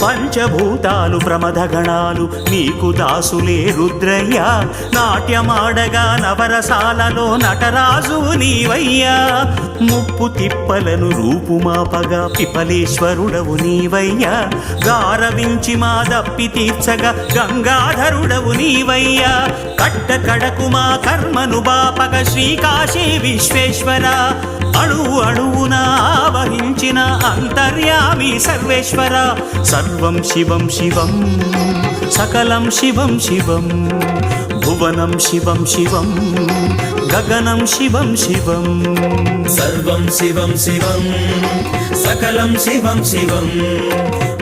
పంచభూతాలు ప్రమథగణాలు నీకు దాసులే రుద్రయ్య. నాట్యమాడగా నవరసాలలో నటరాజు నీవయ్యా. ముప్పు తిప్పలను రూపుమాపగా పిపలేశ్వరుడవు నీవయ్యా. గారవించి మా దప్పి తీర్చగా గంగాధరుడవు నీవయ్యా. కట్ట కడకు మా కర్మను బాపగ శ్రీకాశీ విశ్వేశ్వర. అణువు అణువున ఆవహించిన అంతర్యామి సర్వేశ్వర. సర్వం శివం శివం సకలం శివం శివం. భువనం శివం శివం గగనం శివం శివం. సర్వం శివం శివం సకలం శివం శివం.